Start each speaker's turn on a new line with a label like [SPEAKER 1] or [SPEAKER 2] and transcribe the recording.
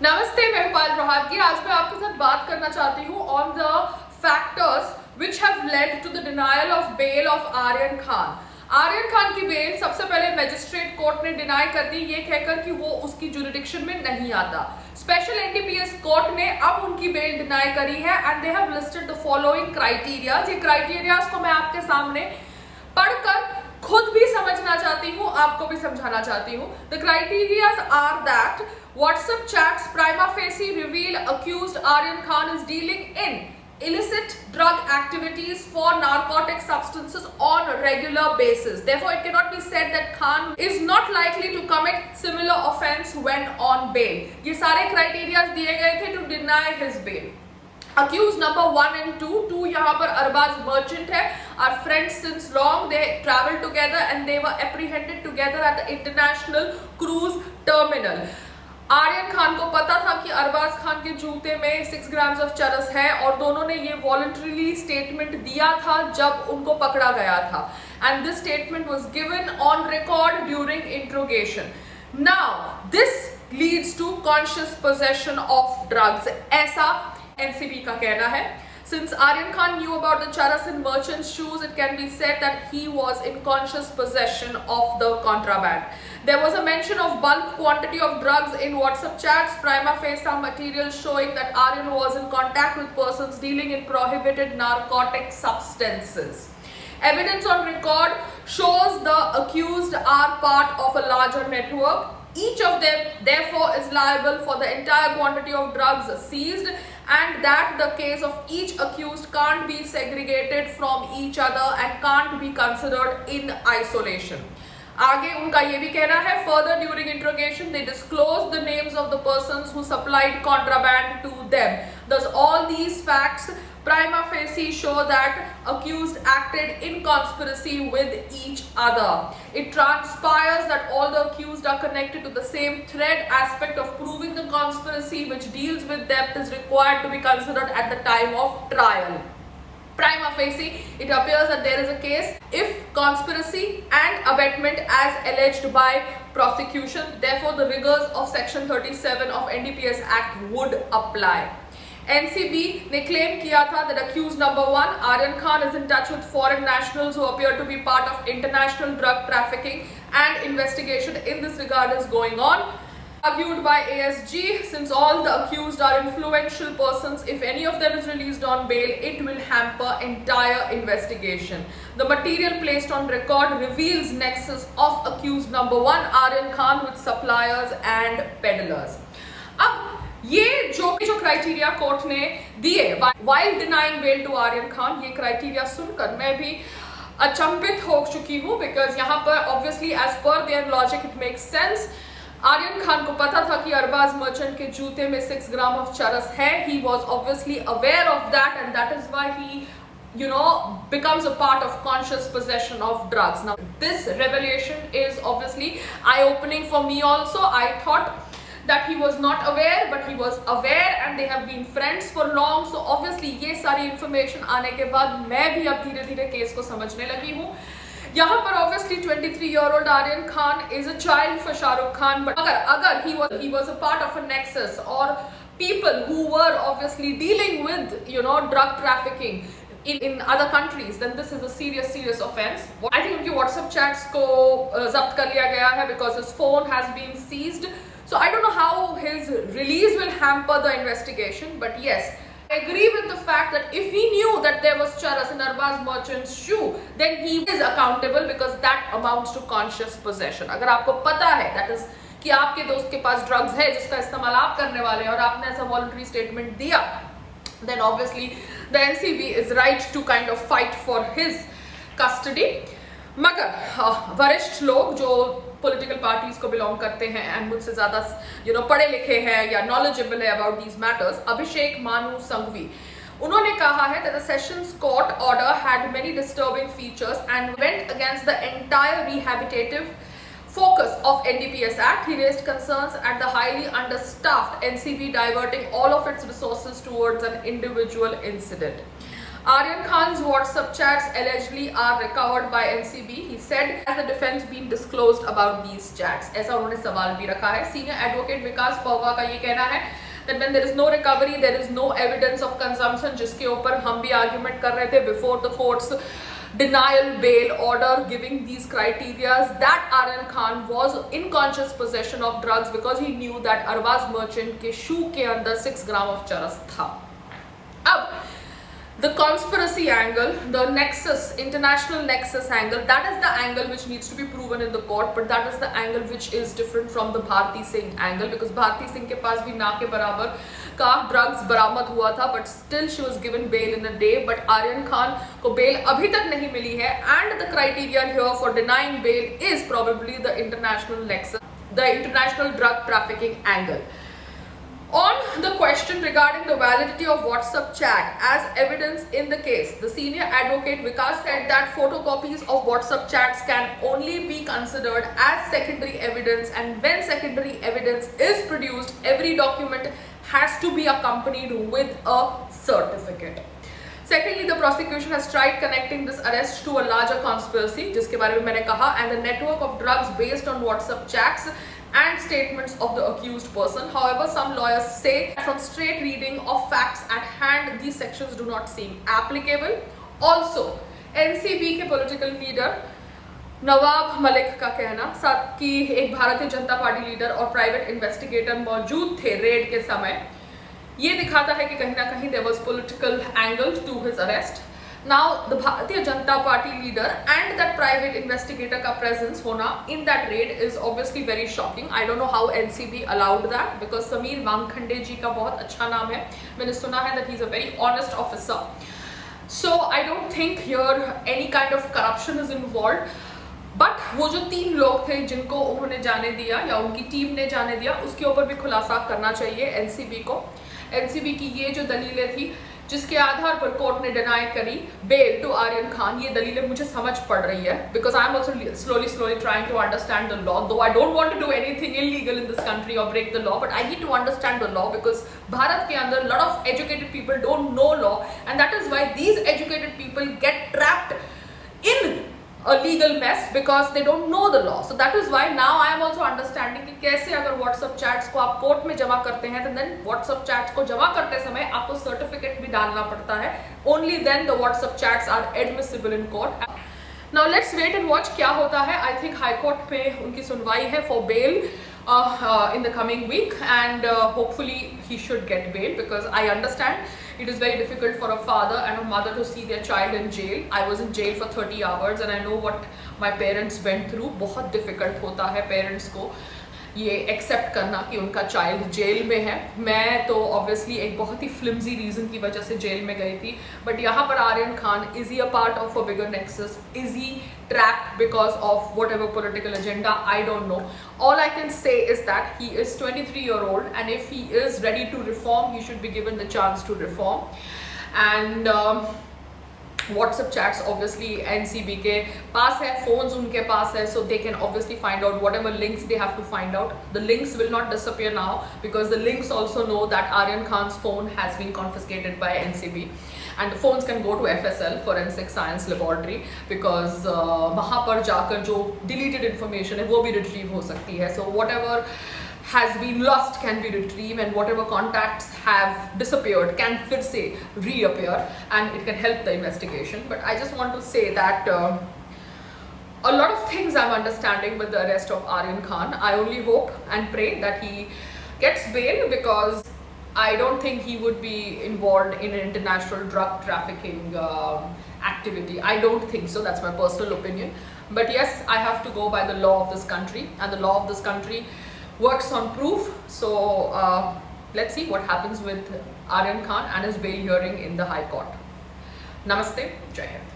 [SPEAKER 1] नमस्ते, मैं हूं पायल रोहतगी। आज मैं आपके साथ बात करना चाहती हूँ on the factors which have led to the denial of bail of Aryan Khan. Aryan Khan की बेल सबसे पहले मैजिस्ट्रेट कोर्ट ने डिनाई कर दी, ये कहकर कि वो उसकी जुरिडिक्शन में नहीं आता। स्पेशल एनडीपीएस कोर्ट ने अब उनकी बेल डिनाई करी है and they have listed the following criterias. ये क्राइटेरियाज को मैं आपके सामने पढ़कर खुद भी समझना चाहती हूँ, आपको भी समझाना चाहती हूँ। The criterias are that WhatsApp chats prima facie reveal accused Aryan Khan is dealing in illicit drug activities for narcotic substances on a regular basis. Therefore, it cannot be said that Khan is not likely to commit similar offence when on bail. ये सारे criteria दिए गए थे to deny his bail. Accused number 1 and 2 यहाँ पर Arbaaz merchant है, are friends since long. They traveled together and they were apprehended together at the international cruise terminal. Aryan Khan को पता था कि अरबाज खान के जूते में 6 ग्राम्स ऑफ चरस है और दोनों ने ये वॉलंटरीली स्टेटमेंट दिया था जब उनको पकड़ा गया था and this statement was given on record during interrogation. Now this leads to conscious possession of drugs, ऐसा एनसीबी का कहना है। Since Aryan Khan knew about the charas in merchant's shoes, it can be said that he was in conscious possession of the contraband. There was a mention of bulk quantity of drugs in WhatsApp chats. Prima facie material showing that Aryan was in contact with persons dealing in prohibited narcotic substances. Evidence on record shows the accused are part of a larger network. Each of them therefore is liable for the entire quantity of drugs seized, and that the case of each accused can't be segregated from each other and can't be considered in isolation. आगे उनका ये भी कहना है, further during interrogation they disclosed the names of the persons who supplied contraband to them. Thus all these facts prima facie show that accused acted in conspiracy with each other. It transpires that all the accused are connected to the same thread. Aspect of proving the conspiracy which deals with depth is required to be considered at the time of trial. Prima facie, it appears that there is a case if conspiracy and abetment as alleged by prosecution. Therefore, the rigors of Section 37 of NDPS Act would apply. NCB ने claim किया था that accused number 1, Aryan Khan, is in touch with foreign nationals who appear to be part of international drug trafficking and investigation in this regard is going on. Argued by ASG, since all the accused are influential persons, if any of them is released on bail, it will hamper entire investigation. The material placed on record reveals nexus of accused number 1, Aryan Khan, with suppliers and peddlers. अब ये जो criteria court ने दिए while denying bail to Aryan Khan, ये criteria सुनकर मैं भी अचंभित हो चुकी हूँ, बिकॉज यहाँ पर obviously as per their logic it makes sense. Aryan Khan को पता था कि अरबाज मर्चेंट के जूते में 6 ग्राम ऑफ चरस है। He was obviously aware of that and that is why he becomes a part of conscious possession of drugs. Now this revelation is obviously eye-opening for me also. I thought that he was not aware but he was aware and they have been friends for long. So obviously ये सारी information आने के बाद मैं भी अब धीरे धीरे केस को समझने लगी हूँ। यहाँ पर obviously 23-year-old Aryan Khan is a child for Shah Rukh Khan, but अगर he was a part of a nexus or people who were obviously dealing with drug trafficking in other countries, then this is a serious offense. I think उनकी WhatsApp chats को जब्त कर लिया गया है because his phone has been seized. So I don't know how his release will hamper the investigation, but yes, I agree with the fact that if he knew that there was charas in Arbaz merchant's shoe, then he is accountable because that amounts to conscious possession. अगर आपको पता है that is कि आपके दोस्त के पास drugs है जिसका इस्तेमाल आप करने वाले हैं और आपने ऐसा वॉलंटरी स्टेटमेंट दिया, then obviously the NCB is right to kind of fight for his custody. मगर वरिष्ठ लोग जो पॉलिटिकल पार्टीज को बिलोंग करते हैं एंड मुझसे ज्यादा पढ़े लिखे हैं या नॉलेजेबल है अबाउट दीज मैटर्स, अभिषेक मानू संघवी, उन्होंने कहा है that the Sessions Court order had many disturbing features and went against the entire rehabilitative focus of NDPS Act. He raised concerns at the highly understaffed NCB diverting all of its resources towards an individual incident. Aryan Khan's WhatsApp chats allegedly are recovered by NCB. He said, has the defense been disclosed about these chats? ऐसा उन्होंने सवाल भी रखा है. Senior advocate विकास पौवा का ये कहना है that when there is no recovery, there is no evidence of consumption, जिसके ऊपर हम भी argument कर रहे थे before the court's denial bail order giving these criteria, that Aryan Khan was in conscious possession of drugs because he knew that Arbaaz merchant के shoe के अंदर 6 ग्राम of चरस था. अब the conspiracy angle, the nexus, international nexus angle, that is the angle which needs to be proven in the court, but that is the angle which is different from the Bharti Singh angle, because Bharti Singh के पास भी ना के बराबर का drugs बरामद हुआ था, but still she was given bail in a day. But Aryan Khan को bail अभी तक नहीं मिली है, and the criteria here for denying bail is probably the international nexus, the international drug trafficking angle. On the question regarding the validity of WhatsApp chat as evidence in the case, the senior advocate Vikas said that photocopies of WhatsApp chats can only be considered as secondary evidence, and when secondary evidence is produced, every document has to be accompanied with a certificate. Secondly, the prosecution has tried connecting this arrest to a larger conspiracy, जिसके बारे में मैंने कहा, and the network of drugs based on WhatsApp chats and statements of the accused person. However, some lawyers say from straight reading of facts at hand, these sections do not seem applicable. Also, NCB के political leader Nawab Malik का कहना साथ कि एक Bharatiya Janata party leader और private investigator मौजूद थे red के समय, ये दिखाता है कि कहीं ना कहीं there was political angle to his arrest. Now, the Bharatiya Janata Party leader and that private investigator का presence होना in that raid is obviously very shocking. I don't know how NCB allowed that, because Sameer वांगखंडे जी का बहुत अच्छा नाम है, मैंने सुना है that he is a very honest officer. So I don't think here any kind of corruption is involved. But वो जो 3 लोग थे जिनको उन्होंने जाने दिया या उनकी टीम ने जाने दिया, उसके ऊपर भी खुलासा करना चाहिए एनसीबी को. एनसीबी की ये जो दलीलें थी जिसके आधार पर कोर्ट ने डिनाई करी बेल टू आर्यन खान, ये दलीलें मुझे समझ पड़ रही है, because I am also slowly trying to understand the law, though I don't want to do anything illegal in this country or break the law, but I need to understand the law, because भारत के अंदर lot of educated people don't know law, and that is why these educated people get trapped in a legal mess because they don't know the law. So that is why now I am also understanding कि कैसे अगर WhatsApp chats को आप court में जमा करते हैं, तो then WhatsApp chats को जमा करते समय आपको सर्टिफिकेट भी डालना पड़ता है. Only then the WhatsApp chats are admissible in court. Now let's wait and watch क्या होता है. I think High Court पे उनकी सुनवाई है for bail in the coming week, and hopefully he should get bail, because I understand it is very difficult for a father and a mother to see their child in jail. I was in jail for 30 hours and I know what my parents went through. बहुत difficult होता है parents को ये accept करना कि उनका child jail में है. मैं तो ऑब्वियसली एक बहुत ही फ्लिम्जी रीज़न की वजह से जेल में गई थी, बट यहाँ पर Aryan Khan, is he a part of a bigger nexus, is he trapped because of whatever political agenda, I don't know. All I can say is that he is 23-year-old, and if he is ready to reform, he should be given the chance to reform. And WhatsApp chats obviously NCB के पास है, phones उनके पास है, so they can obviously find out whatever links they have to find out. The links will not disappear now, because the links also know that Aryan Khan's phone has been confiscated by NCB, and the phones can go to FSL, Forensic Science Laboratory, because वहाँ पर जाकर जो deleted information है वो भी retrieve हो सकती है. So whatever has been lost can be retrieved, and whatever contacts have disappeared can फिर से reappear, and it can help the investigation. But I just want to say that a lot of things I'm understanding with the arrest of Aryan Khan. I only hope and pray that he gets bail, because I don't think he would be involved in an international drug trafficking activity. I don't think so. That's my personal opinion. But yes, I have to go by the law of this country, and the law of this country works on proof. So let's see what happens with Aryan Khan and his bail hearing in the High Court. Namaste, Jai Hind.